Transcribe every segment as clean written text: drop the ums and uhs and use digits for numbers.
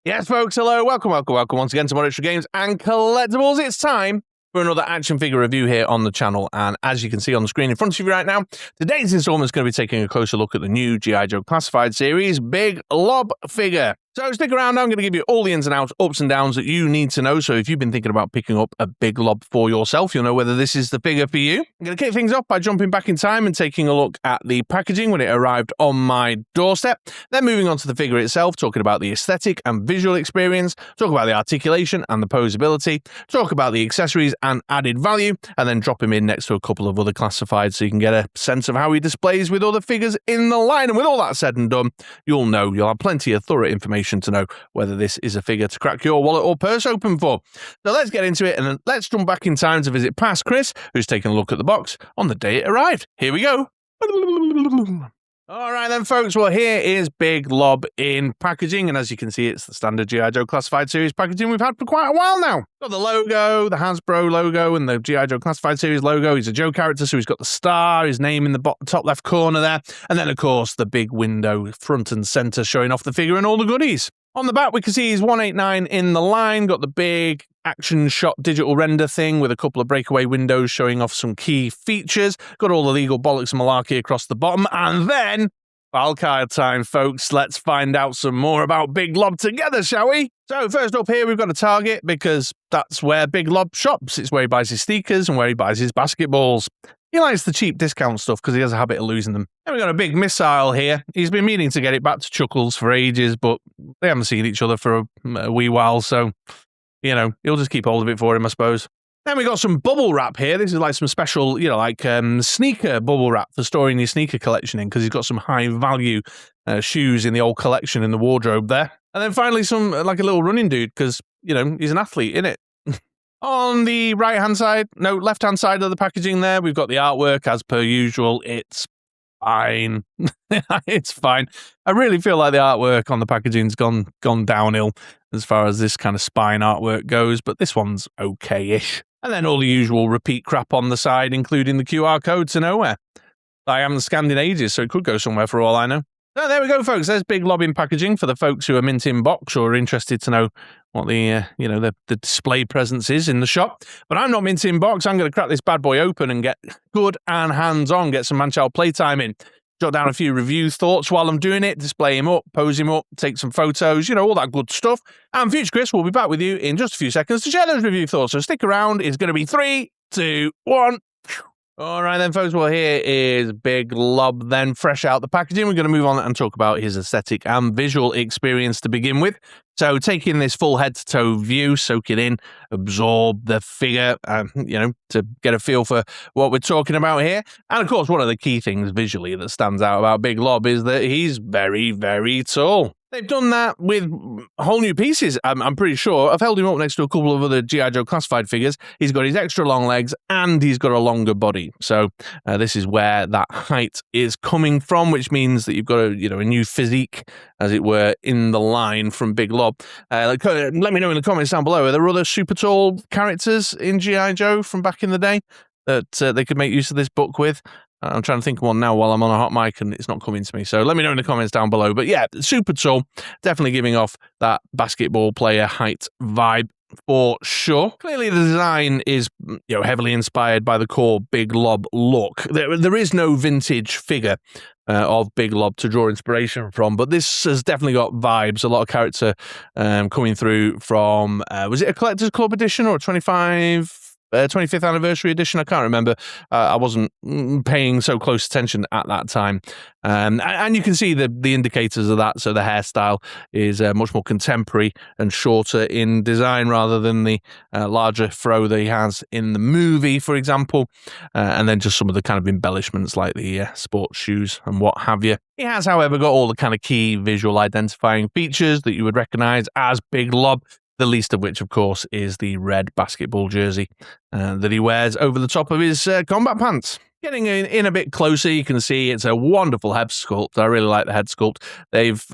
Yes, folks, hello, welcome once again to Monetary Games and Collectibles. It's time for another action figure review here on the channel, and as you can see on the screen in front of you right now, today's installment is going to be taking a closer look at the new G.I. Joe Classified series Big Lob figure. So stick around, I'm going to give you all the ins and outs, ups and downs that you need to know. So if you've been thinking about picking up a Big Lob for yourself, you'll know whether this is the figure for you. I'm going to kick things off by jumping back in time and taking a look at the packaging when it arrived on my doorstep. Then moving on to the figure itself, talking about the aesthetic and visual experience, talk about the articulation and the posability, talk about the accessories and added value, and then drop him in next to a couple of other classifieds so you can get a sense of how he displays with other figures in the line. And with all that said and done, you'll have plenty of thorough information to know whether this is a figure to crack your wallet or purse open for. So let's get into it, and then let's jump back in time to visit past Chris, who's taken a look at the box on the day it arrived. Here we go. All right then, folks, well, here is Big Lob in packaging, and as you can see, it's the standard G.I. Joe Classified series packaging we've had for quite a while now. Got the logo, the Hasbro logo, and the G.I. Joe Classified series logo. He's a Joe character, so he's got the star, his name in the top left corner there, and then, of course, the big window front and center showing off the figure and all the goodies. On the back, we can see he's 189 in the line, got the big action shot digital render thing with a couple of breakaway windows showing off some key features, got all the legal bollocks and malarkey across the bottom, and then, Valkyrie time, folks, let's find out some more about Big Lob together, shall we? So first up here, we've got a Target, because that's where Big Lob shops. It's where he buys his sneakers and where he buys his basketballs. He likes the cheap discount stuff because he has a habit of losing them. Then we've got a big missile here. He's been meaning to get it back to Chuckles for ages, but they haven't seen each other for a wee while, so, he'll just keep hold of it for him, I suppose. Then we got some bubble wrap here. This is like some special, sneaker bubble wrap for storing your sneaker collection in, because he's got some high-value shoes in the old collection in the wardrobe there. And then finally some, like a little running dude, because, he's an athlete, innit? On the left-hand side of the packaging there, we've got the artwork as per usual. It's fine. It's fine. I really feel like the artwork on the packaging's gone downhill as far as this kind of spine artwork goes, but this one's okay-ish. And then all the usual repeat crap on the side, including the QR code to nowhere. I haven't scanned in ages, so it could go somewhere for all I know. So there we go, folks. There's Big Lob in packaging for the folks who are mint in box or are interested to know what the display presence is in the shop. But I'm not mint in box. I'm going to crack this bad boy open and get good and hands-on, get some man-child playtime in. Jot down a few review thoughts while I'm doing it, display him up, pose him up, take some photos, all that good stuff. And Future Chris will be back with you in just a few seconds to share those review thoughts. So stick around. It's going to be 3, 2, 1. All right then, folks, well, here is Big Lob then, fresh out the packaging. We're going to move on and talk about his aesthetic and visual experience to begin with. So taking this full head-to-toe view, soak it in, absorb the figure, to get a feel for what we're talking about here. And, of course, one of the key things visually that stands out about Big Lob is that he's very, very tall. They've done that with whole new pieces, I'm pretty sure. I've held him up next to a couple of other G.I. Joe Classified figures. He's got his extra long legs and he's got a longer body. So this is where that height is coming from, which means that you've got a new physique, as it were, in the line from Big Lob. Let me know in the comments down below. Are there other super tall characters in G.I. Joe from back in the day that they could make use of this book with? I'm trying to think of one now while I'm on a hot mic and it's not coming to me. So let me know in the comments down below. But yeah, super tall, definitely giving off that basketball player height vibe for sure. Clearly the design is heavily inspired by the core Big Lob look. There is no vintage figure of Big Lob to draw inspiration from, but this has definitely got vibes. A lot of character coming through from, was it a Collector's Club edition or a 25th anniversary edition? I can't remember. I wasn't paying so close attention at that time. And you can see the indicators of that. So the hairstyle is much more contemporary and shorter in design rather than the larger fro that he has in the movie, for example. And then just some of the kind of embellishments like the sports shoes and what have you. He has, however, got all the kind of key visual identifying features that you would recognize as Big Lob. The least of which, of course, is the red basketball jersey that he wears over the top of his combat pants. Getting in a bit closer, you can see it's a wonderful head sculpt. I really like the head sculpt. They've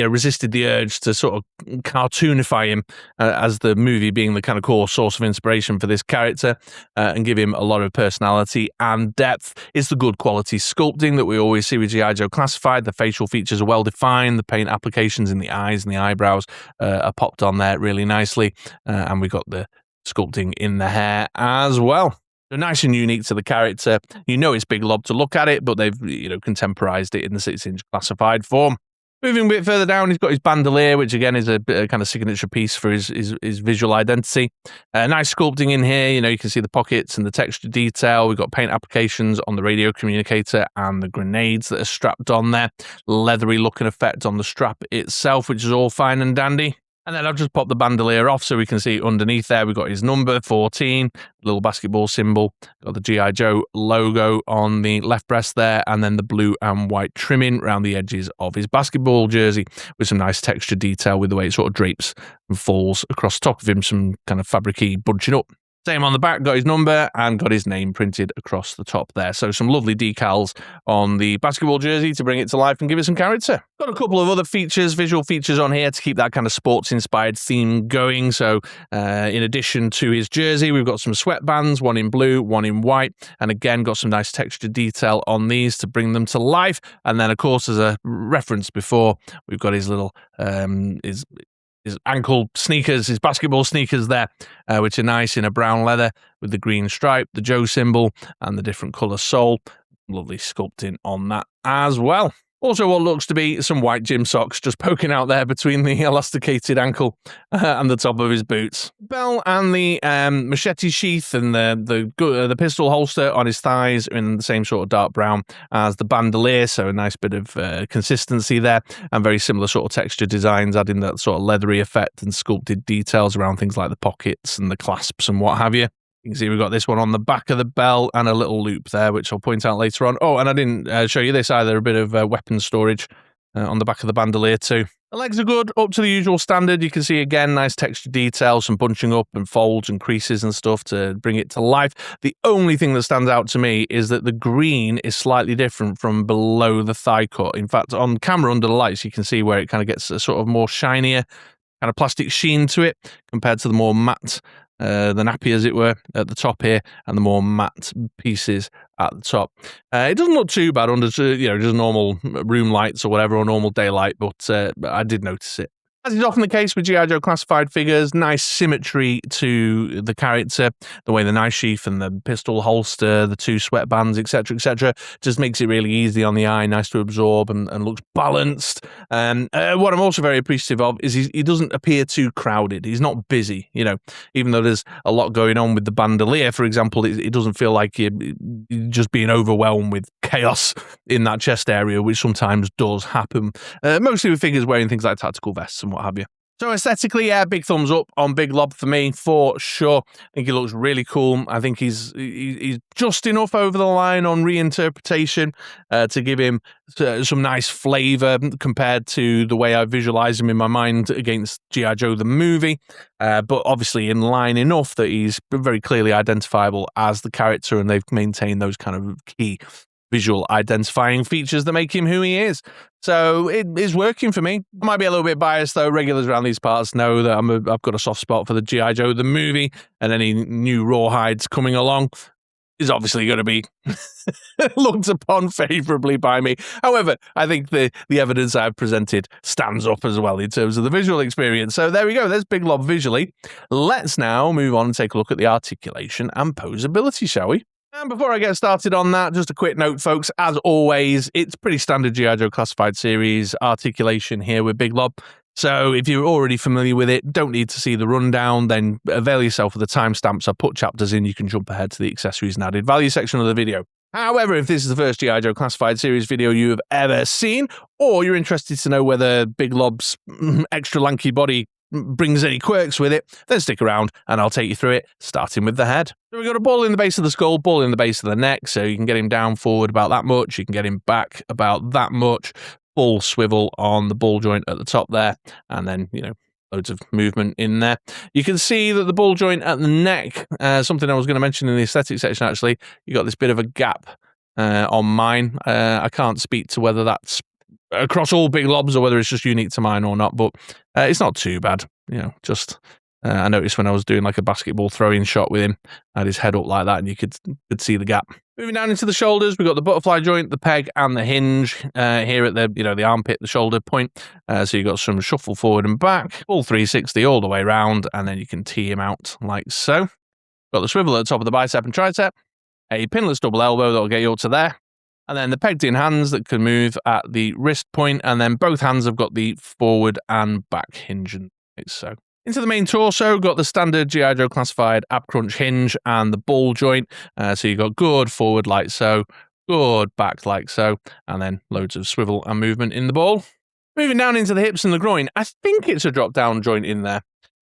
resisted the urge to sort of cartoonify him as the movie being the kind of core source of inspiration for this character and give him a lot of personality and depth. It's the good quality sculpting that we always see with G.I. Joe Classified. The facial features are well defined. The paint applications in the eyes and the eyebrows are popped on there really nicely. And we've got the sculpting in the hair as well. So nice and unique to the character. You know it's Big Lob to look at it, but they've contemporized it in the 6-inch classified form. Moving a bit further down, he's got his bandolier, which again is a kind of signature piece for his visual identity. Nice sculpting in here. You can see the pockets and the texture detail. We've got paint applications on the radio communicator and the grenades that are strapped on there. Leathery looking effect on the strap itself, which is all fine and dandy. And then I've just popped the bandolier off so we can see underneath there we've got his number 14, little basketball symbol, got the G.I. Joe logo on the left breast there, and then the blue and white trimming around the edges of his basketball jersey with some nice texture detail with the way it sort of drapes and falls across the top of him, some kind of fabric-y bunching up. Same on the back, got his number and got his name printed across the top there. So some lovely decals on the basketball jersey to bring it to life and give it some character. Got a couple of other features, visual features on here to keep that kind of sports-inspired theme going. So in addition to his jersey, we've got some sweatbands, one in blue, one in white. And again, got some nice texture detail on these to bring them to life. And then, of course, as a reference before, we've got his little his ankle sneakers, his basketball sneakers there, which are nice in a brown leather with the green stripe, the Joe symbol, and the different colour sole. Lovely sculpting on that as well. Also, what looks to be some white gym socks just poking out there between the elasticated ankle and the top of his boots. Bell and the machete sheath and the pistol holster on his thighs are in the same sort of dark brown as the bandolier, so a nice bit of consistency there, and very similar sort of texture designs, adding that sort of leathery effect and sculpted details around things like the pockets and the clasps and what have you. You can see we've got this one on the back of the belt and a little loop there, which I'll point out later on. Oh, and I didn't show you this either, a bit of weapon storage on the back of the bandolier too. The legs are good, up to the usual standard. You can see, again, nice texture detail, some bunching up and folds and creases and stuff to bring it to life. The only thing that stands out to me is that the green is slightly different from below the thigh cut. In fact, on camera under the lights, you can see where it kind of gets a sort of more shinier kind of plastic sheen to it compared to the more matte the nappy, as it were, at the top here, and the more matte pieces at the top. It doesn't look too bad under, just normal room lights or whatever, or normal daylight, but I did notice it. As is often the case with G.I. Joe Classified figures, nice symmetry to the character, the way the knife sheath and the pistol holster, the two sweatbands, etc., just makes it really easy on the eye, nice to absorb, and looks balanced. What I'm also very appreciative of is he doesn't appear too crowded. He's not busy, even though there's a lot going on with the bandolier, for example, it doesn't feel like you're just being overwhelmed with chaos in that chest area, which sometimes does happen, mostly with figures wearing things like tactical vests and what have you. So aesthetically, yeah, big thumbs up on Big Lob for me, for sure. I think he looks really cool. I think he's just enough over the line on reinterpretation to give him some nice flavour compared to the way I visualise him in my mind against G.I. Joe the movie. But obviously in line enough that he's very clearly identifiable as the character, and they've maintained those kind of key visual identifying features that make him who he is. So it is working for me. I might be a little bit biased though. Regulars around these parts know that I've got a soft spot for the G.I. Joe the movie, and any new Rawhides coming along is obviously going to be looked upon favourably by me. However, I think the evidence I've presented stands up as well in terms of the visual experience. So there we go. There's Big Lob visually. Let's now move on and take a look at the articulation and posability, shall we? And before I get started on that, just a quick note, folks. As always, it's pretty standard G.I. Joe Classified series articulation here with Big Lob. So if you're already familiar with it, don't need to see the rundown, then avail yourself of the timestamps. I put chapters in. You can jump ahead to the accessories and added value section of the video. However, if this is the first G.I. Joe Classified series video you have ever seen, or you're interested to know whether Big Lob's extra lanky body brings any quirks with it, then stick around and I'll take you through it, starting with the head. So we've got a ball in the base of the skull, ball in the base of the neck, so you can get him down forward about that much, you can get him back about that much, full swivel on the ball joint at the top there, and then, loads of movement in there. You can see that the ball joint at the neck, something I was going to mention in the aesthetic section actually, you got this bit of a gap on mine. I can't speak to whether that's across all Big Lobs or whether it's just unique to mine or not, but it's not too bad. Just I noticed when I was doing like a basketball throwing shot with him, I had his head up like that, and you could see the gap. Moving down into the shoulders, we've got the butterfly joint, the peg, and the hinge here at the armpit, the shoulder point. So you've got some shuffle forward and back, full 360 all the way around, and then you can tee him out like so. Got the swivel at the top of the bicep and tricep, a pinless double elbow that'll get you up to there, and then the pegged in hands that can move at the wrist point, and then both hands have got the forward and back hinge like so. Into the main torso, got the standard G.I. Joe classified ab crunch hinge and the ball joint. So you've got good forward like so, good back like so, and then loads of swivel and movement in the ball. Moving down into the hips and the groin, I think it's a drop down joint in there.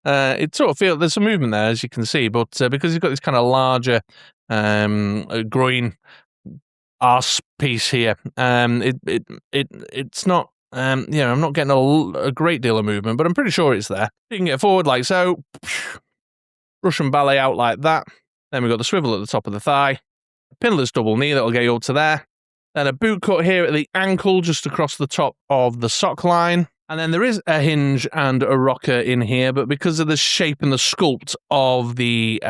It sort of feels there's some movement there, as you can see, but because you've got this kind of larger groin arse piece here, it's not. I'm not getting a great deal of movement, but I'm pretty sure it's there. You can get forward like so, Russian ballet out like that. Then we've got the swivel at the top of the thigh, pinless double knee that'll get you up to there. Then a boot cut here at the ankle, just across the top of the sock line. And then there is a hinge and a rocker in here, but because of the shape and the sculpt of the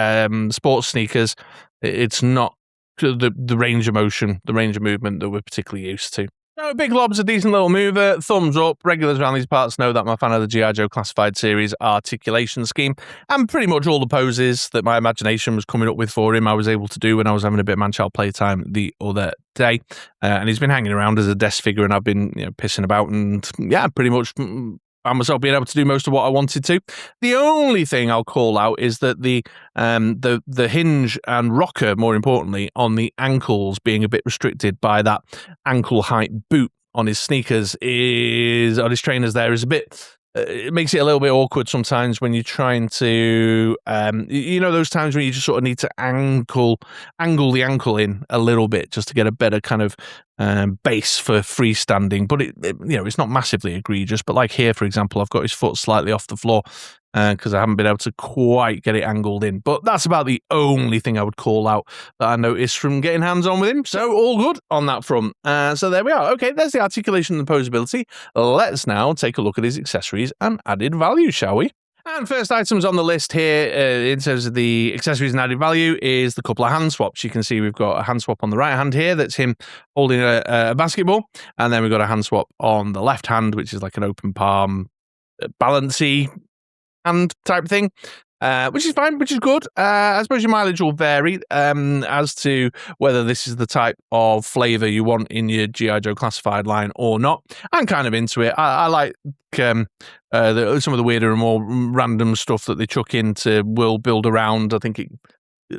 sports sneakers, it's not the range of motion, the range of movement that we're particularly used to. So Big Lob's a decent little mover, thumbs up. Regulars around these parts know that I'm a fan of the G.I. Joe Classified series articulation scheme, and pretty much all the poses that my imagination was coming up with for him I was able to do when I was having a bit of man-child playtime the other day. And he's been hanging around as a desk figure, and I've been pissing about, and pretty much found myself being able to do most of what I wanted to. The only thing I'll call out is that the hinge and rocker, more importantly, on the ankles being a bit restricted by that ankle height boot on his sneakers on his trainers there is a bit. It makes it a little bit awkward sometimes when you're trying to, those times when you just sort of need to angle the ankle in a little bit just to get a better kind of base for freestanding. But it's not massively egregious. But like here, for example, I've got his foot slightly off the floor because I haven't been able to quite get it angled in. But that's about the only thing I would call out that I noticed from getting hands on with him. So all good on that front. So there we are. Okay, there's the articulation and the posability. Let's now take a look at his accessories and added value, shall we? And first items on the list here in terms of the accessories and added value is the couple of hand swaps. You can see we've got a hand swap on the right hand here that's him holding a basketball, and then we've got a hand swap on the left hand, which is like an open palm, balancy hand type thing, which is fine, which is good. I suppose your mileage will vary as to whether this is the type of flavour you want in your G.I. Joe Classified line or not. I'm kind of into it. I like some of the weirder and more random stuff that they chuck into World Build Around. I think it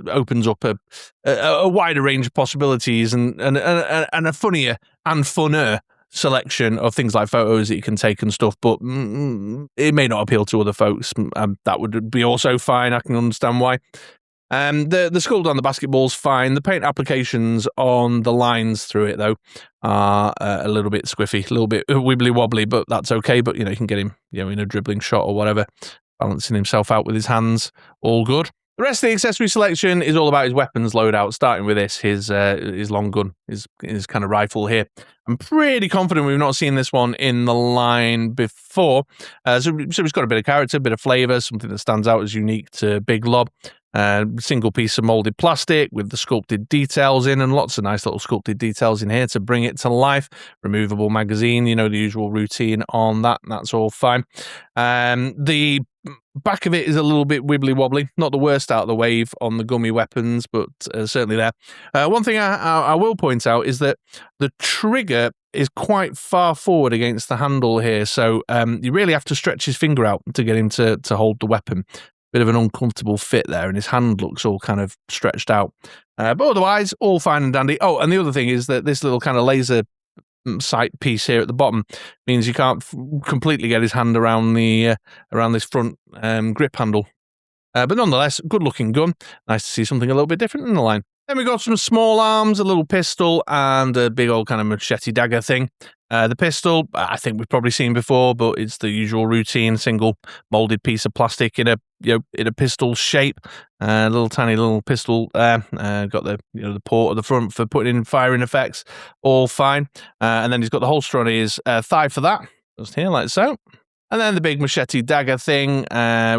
opens up a wider range of possibilities and a funnier and funner selection of things like photos that you can take and stuff, but it may not appeal to other folks. That would be also fine. I can understand why. The sculpt on the basketball's fine. The paint applications on the lines through it, though, are a little bit squiffy, a little bit wibbly wobbly, but that's okay. But, you can get him, in a dribbling shot or whatever, balancing himself out with his hands, all good. The rest of the accessory selection is all about his weapons loadout, starting with his long gun, his kind of rifle here. I'm pretty confident we've not seen this one in the line before. So it's got a bit of character, a bit of flavour, something that stands out as unique to Big Lob. Single piece of moulded plastic with the sculpted details in, and lots of nice little sculpted details in here to bring it to life. Removable magazine, the usual routine on that. That's all fine. The back of it is a little bit wibbly wobbly, not the worst out of the wave on the gummy weapons, but certainly there. One thing I will point out is that the trigger is quite far forward against the handle here, so you really have to stretch his finger out to get him to hold the weapon. Bit of an uncomfortable fit there, and his hand looks all kind of stretched out. But otherwise, all fine and dandy. Oh, and the other thing is that this little kind of laser sight piece here at the bottom means you can't completely get his hand around this front grip handle. But nonetheless, good looking gun. Nice to see something a little bit different in the line. Then we got some small arms, a little pistol, and a big old kind of machete dagger thing. The pistol, I think we've probably seen before, but it's the usual routine single molded piece of plastic in a pistol shape. Little tiny little pistol there. Got the the port at the front for putting in firing effects. All fine. And then he's got the holster on his thigh for that. Just here, like so. And then the big machete dagger thing,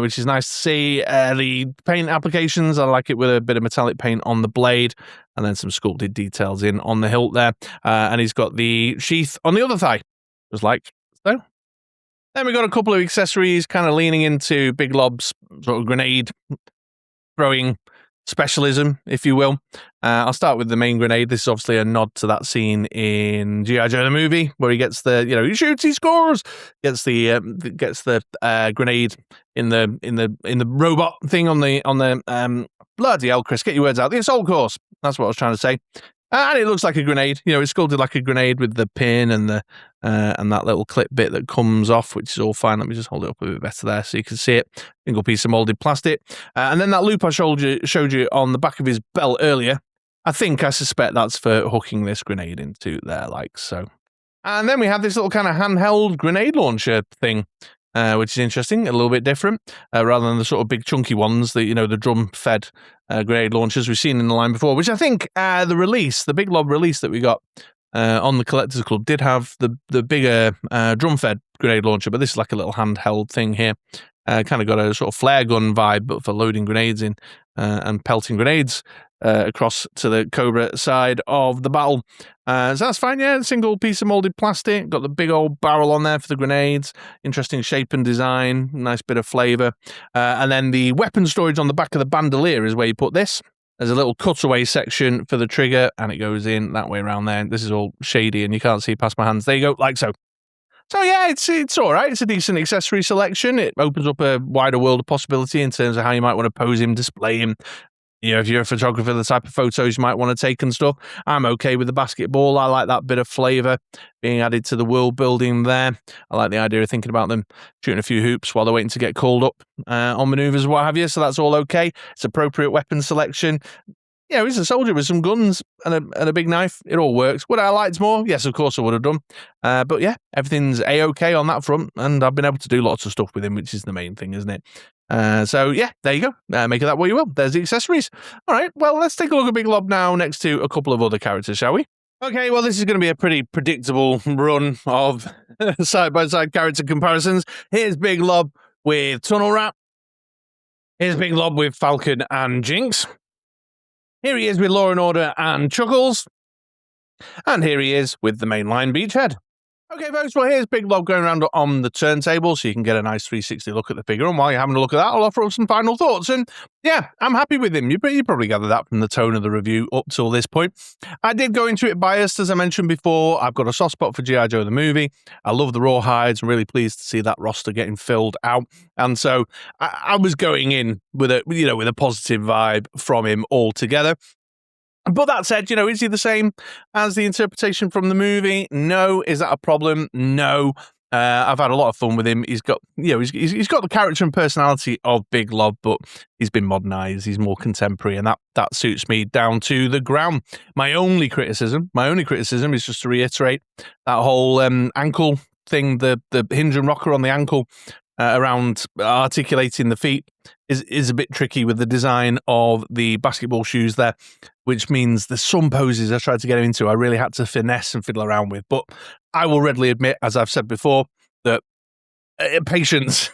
which is nice to see. The paint applications, I like it with a bit of metallic paint on the blade, and then some sculpted details in on the hilt there. And he's got the sheath on the other thigh, just like so. Then we got a couple of accessories, kind of leaning into Big Lob's sort of grenade throwing specialism, if you will. I'll start with the main grenade. This is obviously a nod to that scene in G.I. Joe the movie where he gets the, he shoots, he scores, gets the grenade in the robot thing on the bloody hell, Chris, get your words out. The assault course. That's what I was trying to say. And it looks like a grenade. It's sculpted like a grenade with the pin and the and that little clip bit that comes off, which is all fine. Let me just hold it up a bit better there so you can see it. Single piece of molded plastic. And then that loop I showed you on the back of his belt earlier. I suspect that's for hooking this grenade into there, like so. And then we have this little kind of handheld grenade launcher thing, which is interesting, a little bit different, rather than the sort of big chunky ones, the drum-fed grenade launchers we've seen in the line before, which I think the Big Lob release that we got on the Collectors Club did have the bigger drum-fed grenade launcher, but this is like a little handheld thing here. Kind of got a sort of flare gun vibe, but for loading grenades in and pelting grenades across to the Cobra side of the battle. So that's fine, yeah. Single piece of molded plastic. Got the big old barrel on there for the grenades. Interesting shape and design. Nice bit of flavour. And then the weapon storage on the back of the bandolier is where you put this. There's a little cutaway section for the trigger, and it goes in that way around there. This is all shady, and you can't see past my hands. There you go, like so. So yeah, it's all right. It's a decent accessory selection. It opens up a wider world of possibility in terms of how you might want to pose him, display him. If you're a photographer, the type of photos you might want to take and stuff. I'm okay with the basketball. I like that bit of flavour being added to the world building there. I like the idea of thinking about them shooting a few hoops while they're waiting to get called up on manoeuvres, what have you. So that's all okay. It's appropriate weapon selection. He's a soldier with some guns and a big knife. It all works. Would I have liked more? Yes, of course I would have done. But yeah, everything's A-okay on that front, and I've been able to do lots of stuff with him, which is the main thing, isn't it? So yeah, there you go. Make of that what you will. There's the accessories. All right, well, let's take a look at Big Lob now next to a couple of other characters, shall we? Okay, well, this is going to be a pretty predictable run of side-by-side character comparisons. Here's Big Lob with Tunnel Rat. Here's Big Lob with Falcon and Jinx. Here he is with Law and Order and Chuckles. And here he is with the mainline Beachhead. Okay, folks, well, here's Big Lob going around on the turntable so you can get a nice 360 look at the figure. And while you're having a look at that, I'll offer up some final thoughts. And yeah, I'm happy with him. You probably gathered that from the tone of the review up till this point. I did go into it biased, as I mentioned before. I've got a soft spot for G.I. Joe the movie. I love the Rawhides. I'm really pleased to see that roster getting filled out. And so I was going in with a positive vibe from him altogether. But that said, is he the same as the interpretation from the movie? No. Is that a problem? No. I've had a lot of fun with him. He's got, he's got the character and personality of Big Lob, but he's been modernized. He's more contemporary, and that suits me down to the ground. My only criticism is just to reiterate that whole ankle thing, the hinge and rocker on the ankle around articulating the feet is a bit tricky with the design of the basketball shoes there, which means there's some poses I tried to get him into I really had to finesse and fiddle around with. But I will readily admit, as I've said before, that patience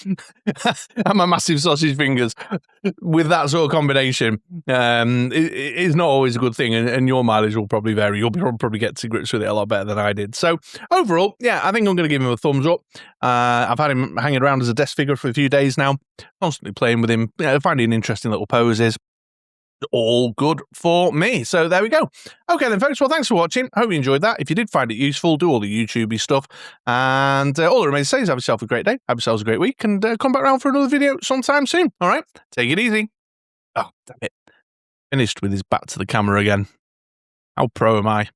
and my massive sausage fingers with that sort of combination is not always a good thing, and your mileage will probably vary. You'll probably get to grips with it a lot better than I did. So overall, yeah, I think I'm going to give him a thumbs up. I've had him hanging around as a desk figure for a few days now, constantly playing with him, finding interesting little poses. All good for me. So there we go. Okay then, folks. Well, thanks for watching. Hope you enjoyed that. If you did find it useful, do all the YouTubey stuff. And all that remains to say is have yourself a great day. Have yourselves a great week. And come back around for another video sometime soon. All right? Take it easy. Oh, damn it. Finished with his back to the camera again. How pro am I?